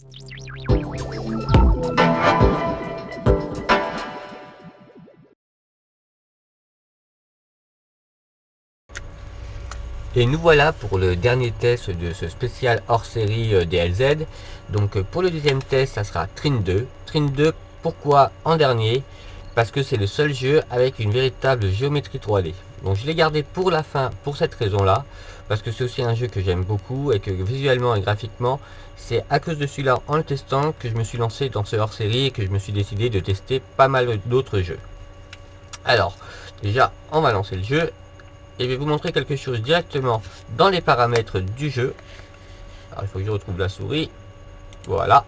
Et nous voilà pour le dernier test de ce spécial hors série DLZ. Donc pour le deuxième test, ça sera Trine 2. Trine 2, pourquoi en dernier? Parce que c'est le seul jeu avec une véritable géométrie 3D. Donc je l'ai gardé pour la fin pour cette raison-là. Parce que c'est aussi un jeu que j'aime beaucoup et que visuellement et graphiquement, c'est à cause de celui-là en le testant que je me suis lancé dans ce hors série et que je me suis décidé de tester pas mal d'autres jeux. Alors, déjà, on va lancer le jeu. Et je vais vous montrer quelque chose directement dans les paramètres du jeu. Alors, il faut que je retrouve la souris. Voilà.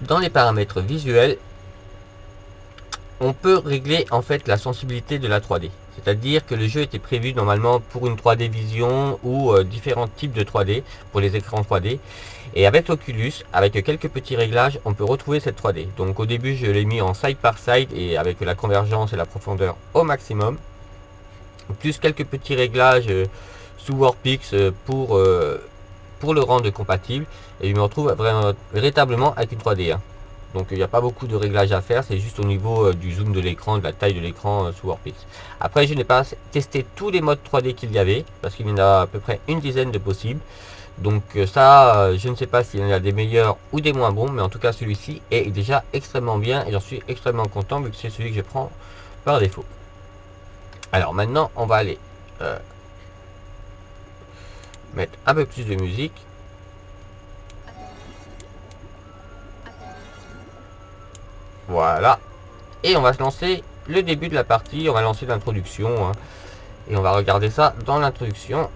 Dans les paramètres visuels, on peut régler en fait la sensibilité de la 3D. C'est-à-dire que le jeu était prévu normalement pour une 3D vision ou différents types de 3D pour les écrans 3D. Et avec Oculus, avec quelques petits réglages, on peut retrouver cette 3D. Donc au début, je l'ai mis en side par side et avec la convergence et la profondeur au maximum. Plus quelques petits réglages sous Warpix pour le rendre compatible, et je me retrouve vraiment véritablement avec une 3D. Donc il n'y a pas beaucoup de réglages à faire, c'est juste au niveau du zoom de l'écran, de la taille de l'écran sous Warpix. Après, je n'ai pas testé tous les modes 3D qu'il y avait, parce qu'il y en a à peu près une dizaine de possibles. Donc ça, je ne sais pas s'il y en a des meilleurs ou des moins bons, mais en tout cas celui-ci est déjà extrêmement bien et j'en suis extrêmement content vu que c'est celui que je prends par défaut. Alors maintenant, on va aller mettre un peu plus de musique. Voilà. Et on va se lancer le début de la partie. On va lancer l'introduction. Et on va regarder ça dans l'introduction.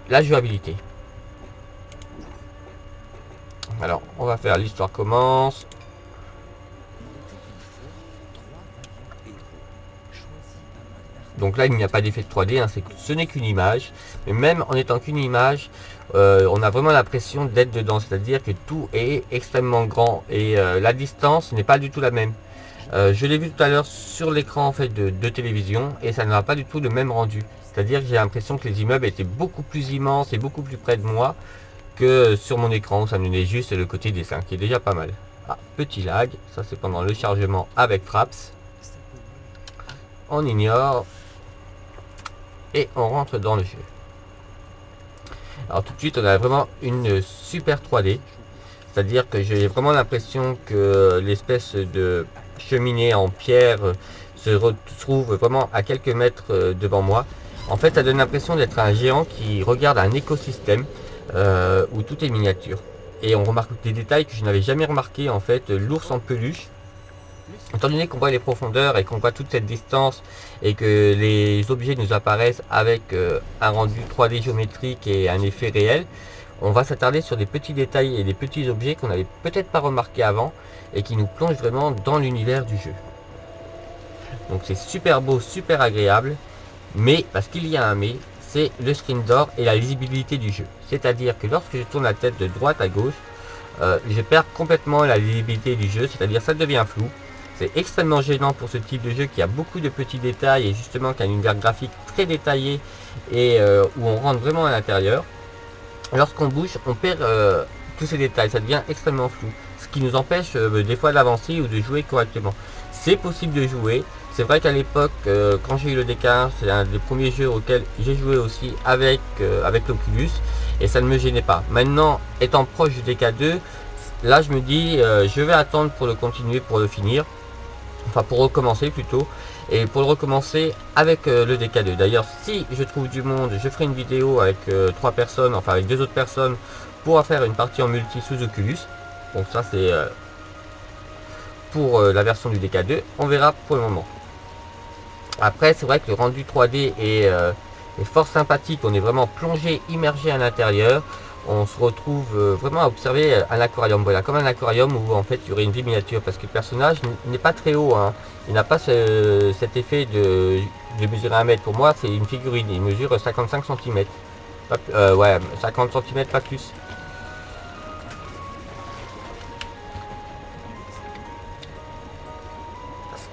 La jouabilité. Alors, on va faire l'histoire commence. Donc là, il n'y a pas d'effet de 3D, ce n'est qu'une image. Mais même en étant qu'une image, on a vraiment l'impression d'être dedans. C'est-à-dire que tout est extrêmement grand et la distance n'est pas du tout la même. Je l'ai vu tout à l'heure sur l'écran en fait de télévision et ça n'a pas du tout le même rendu. C'est-à-dire que j'ai l'impression que les immeubles étaient beaucoup plus immenses et beaucoup plus près de moi que sur mon écran où ça me donnait juste le côté dessin qui est déjà pas mal. Ah, petit lag, ça c'est pendant le chargement avec Fraps. On ignore. Et on rentre dans le jeu. Alors tout de suite, on a vraiment une super 3D. C'est-à-dire que j'ai vraiment l'impression que l'espèce de cheminée en pierre se retrouve vraiment à quelques mètres devant moi. En fait, ça donne l'impression d'être un géant qui regarde un écosystème où tout est miniature. Et on remarque des détails que je n'avais jamais remarqué. En fait, l'ours en peluche. Étant donné qu'on voit les profondeurs et qu'on voit toute cette distance et que les objets nous apparaissent avec un rendu 3D géométrique et un effet réel, on va s'attarder sur des petits détails et des petits objets qu'on n'avait peut-être pas remarqué avant et qui nous plongent vraiment dans l'univers du jeu. Donc c'est super beau, super agréable, mais parce qu'il y a un mais, c'est le screen door et la lisibilité du jeu. C'est-à-dire que lorsque je tourne la tête de droite à gauche, je perds complètement la lisibilité du jeu, c'est-à-dire ça devient flou. C'est extrêmement gênant pour ce type de jeu qui a beaucoup de petits détails et justement qui a un univers graphique très détaillé et où on rentre vraiment à l'intérieur. Lorsqu'on bouge, on perd tous ces détails, ça devient extrêmement flou. Ce qui nous empêche des fois d'avancer ou de jouer correctement. C'est possible de jouer. C'est vrai qu'à l'époque, quand j'ai eu le DK1, c'est un des premiers jeux auxquels j'ai joué aussi avec l'Oculus et ça ne me gênait pas. Maintenant, étant proche du DK2, là je me dis, je vais attendre pour le continuer, pour le finir. Enfin pour recommencer plutôt, et pour le recommencer avec le DK2. D'ailleurs, si je trouve du monde, je ferai une vidéo avec 3 personnes, enfin avec 2 autres personnes, pour faire une partie en multi sous Oculus. Donc ça c'est pour la version du DK2, on verra pour le moment. Après c'est vrai que le rendu 3D est fort sympathique, on est vraiment plongé, immergé à l'intérieur. On se retrouve vraiment à observer un aquarium, voilà, comme un aquarium où en fait il y aurait une vie miniature, parce que le personnage n'est pas très haut, il n'a pas cet effet de mesurer 1 mètre. Pour moi c'est une figurine, il mesure 55 cm, ouais 50 cm pas plus.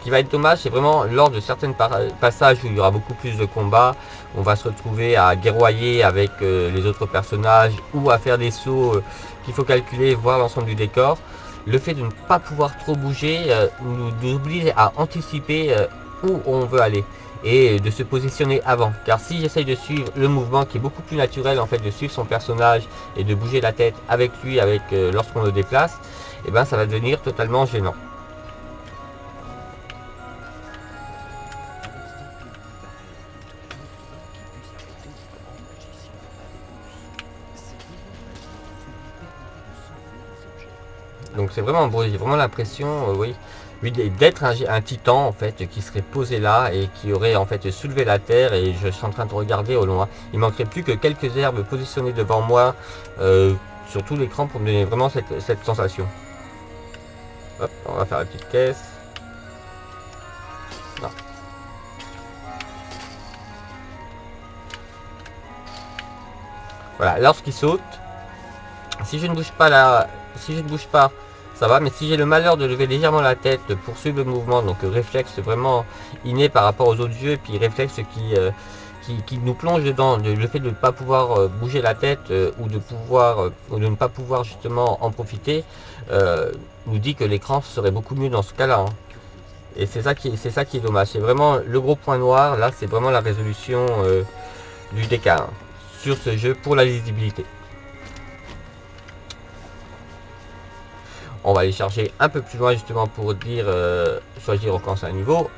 qui va être dommage, c'est vraiment lors de certains passages où il y aura beaucoup plus de combats, on va se retrouver à guerroyer avec les autres personnages ou à faire des sauts qu'il faut calculer, voir l'ensemble du décor. Le fait de ne pas pouvoir trop bouger nous oblige à anticiper où on veut aller et de se positionner avant. Car si j'essaye de suivre le mouvement qui est beaucoup plus naturel en fait, de suivre son personnage et de bouger la tête avec lui, lorsqu'on le déplace, et ben ça va devenir totalement gênant. Donc c'est vraiment beau, j'ai vraiment l'impression, oui, d'être un titan en fait, qui serait posé là et qui aurait en fait soulevé la terre, et je suis en train de regarder au loin. Il manquerait plus que quelques herbes positionnées devant moi sur tout l'écran pour me donner vraiment cette sensation. Hop, on va faire la petite caisse. Non. Voilà, lorsqu'il saute, si je ne bouge pas là, si je ne bouge pas, ça va, mais si j'ai le malheur de lever légèrement la tête pour suivre le mouvement, donc réflexe vraiment inné par rapport aux autres jeux, puis réflexe qui nous plonge dedans, le fait de ne pas pouvoir bouger la tête ou de ne pas pouvoir justement en profiter, nous dit que l'écran serait beaucoup mieux dans ce cas-là. Hein. Et c'est ça qui est dommage. C'est vraiment le gros point noir, là c'est vraiment la résolution du DK hein, sur ce jeu pour la lisibilité. On va aller chercher un peu plus loin justement pour dire choisir quand c'est un niveau.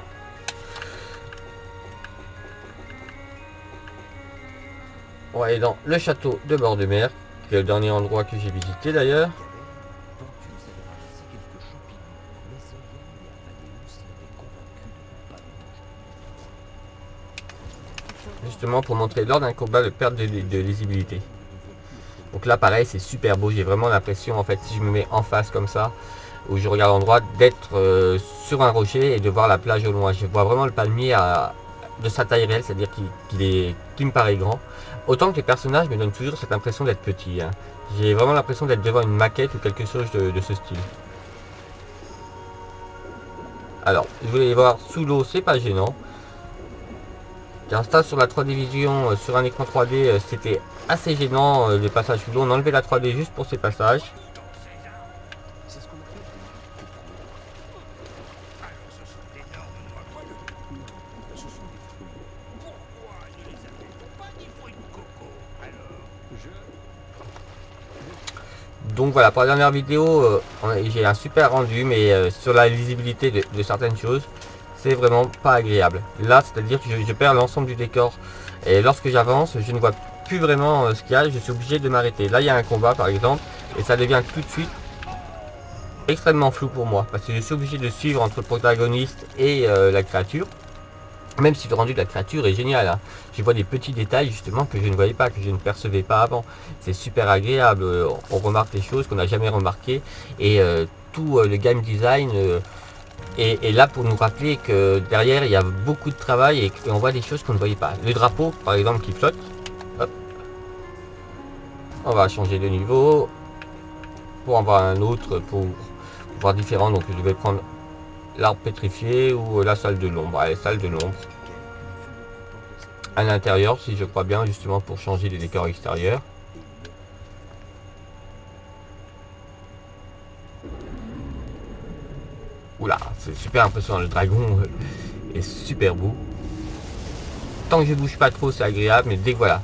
On va aller dans le château de bord de mer, qui est le dernier endroit que j'ai visité d'ailleurs. Justement pour montrer lors d'un combat le perte de lisibilité. Donc là pareil c'est super beau, j'ai vraiment l'impression en fait si je me mets en face comme ça, où je regarde en droit, d'être sur un rocher et de voir la plage au loin. Je vois vraiment le palmier de sa taille réelle, c'est-à-dire qu'il me paraît grand. Autant que les personnages me donnent toujours cette impression d'être petit. Hein. J'ai vraiment l'impression d'être devant une maquette ou quelque chose de ce style. Alors, je voulais les voir sous l'eau, c'est pas gênant. Car ça sur la 3D Vision, sur un écran 3D, c'était assez gênant les passages sous l'eau. On enlevait la 3D juste pour ces passages. Donc voilà, pour la dernière vidéo, j'ai un super rendu, mais sur la lisibilité de certaines choses, c'est vraiment pas agréable. Là, c'est-à-dire que je perds l'ensemble du décor. Et lorsque j'avance, je ne vois plus vraiment ce qu'il y a, je suis obligé de m'arrêter. Là, il y a un combat par exemple, et ça devient tout de suite extrêmement flou pour moi, parce que je suis obligé de suivre entre le protagoniste et la créature. Même si le rendu de la créature est génial, hein. Je vois des petits détails justement que je ne voyais pas, que je ne percevais pas avant. C'est super agréable, on remarque des choses qu'on n'a jamais remarquées, et tout le game design est là pour nous rappeler que derrière il y a beaucoup de travail et qu'on voit des choses qu'on ne voyait pas. Le drapeau par exemple qui flotte, hop. On va changer de niveau pour en voir un autre, pour voir différent. Donc je vais prendre l'arbre pétrifié ou la salle de l'ombre. Allez, salle de l'ombre. À l'intérieur, si je crois bien, justement pour changer les décors extérieurs. Oula, c'est super impressionnant. Le dragon est super beau. Tant que je bouge pas trop, c'est agréable. Mais dès que voilà.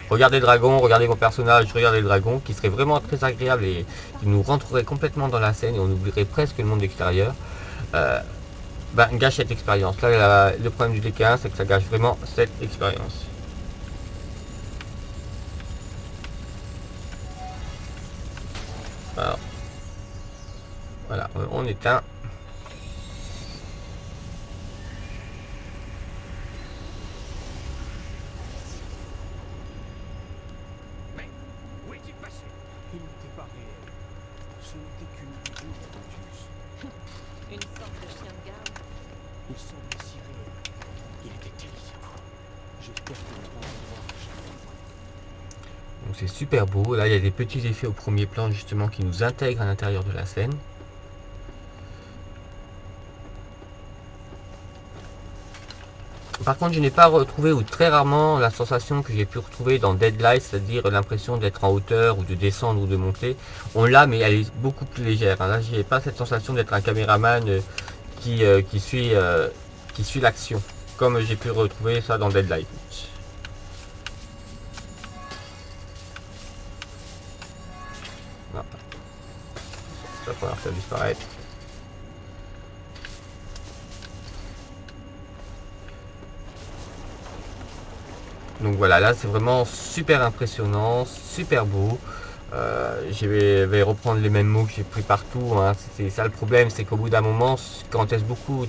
Regardez le dragon, regardez vos personnages, regardez le dragon, qui serait vraiment très agréable et qui nous rentrerait complètement dans la scène et on oublierait presque le monde extérieur. Gâche cette expérience. Là, le problème du DK1, c'est que ça gâche vraiment cette expérience. Alors, voilà, on éteint. C'est super beau, là il y a des petits effets au premier plan justement qui nous intègrent à l'intérieur de la scène. Par contre, je n'ai pas retrouvé, ou très rarement, la sensation que j'ai pu retrouver dans Deadlight, c'est-à-dire l'impression d'être en hauteur, ou de descendre, ou de monter. On l'a, mais elle est beaucoup plus légère. Là, j'ai pas cette sensation d'être un caméraman qui suit l'action, comme j'ai pu retrouver ça dans Deadlight. Non. Ça va falloir faire disparaître. Donc voilà, là c'est vraiment super impressionnant, super beau. Je vais reprendre les mêmes mots que j'ai pris partout, hein. C'est ça le problème, c'est qu'au bout d'un moment, quand on teste beaucoup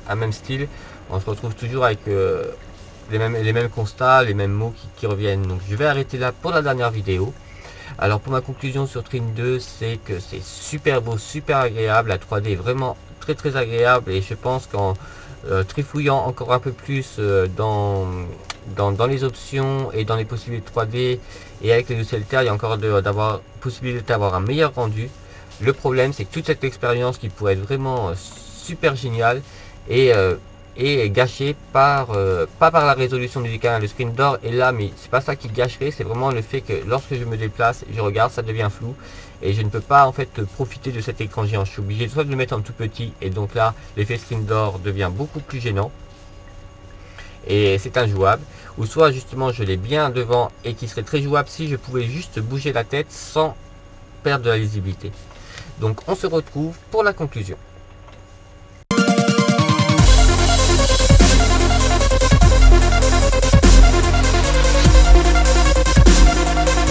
un même style, on se retrouve toujours avec les mêmes constats, les mêmes mots qui reviennent. Donc je vais arrêter là pour la dernière vidéo. Alors pour ma conclusion sur Trim 2, c'est que c'est super beau, super agréable, la 3D est vraiment très agréable, et je pense qu'en trifouillant encore un peu plus dans les options et dans les possibilités 3D et avec les logiciels tiers, il y a encore possibilité d'avoir un meilleur rendu. Le problème, c'est que toute cette expérience qui pourrait être vraiment super géniale est gâchée pas par la résolution du canal. Le screen door est là, mais c'est pas ça qui gâcherait, c'est vraiment le fait que lorsque je me déplace, je regarde, ça devient flou et je ne peux pas en fait profiter de cet écran géant. Je suis obligé soit de le mettre en tout petit, et donc là l'effet screen door devient beaucoup plus gênant et c'est injouable, ou soit justement je l'ai bien devant et qui serait très jouable si je pouvais juste bouger la tête sans perdre de la lisibilité. Donc on se retrouve pour la conclusion.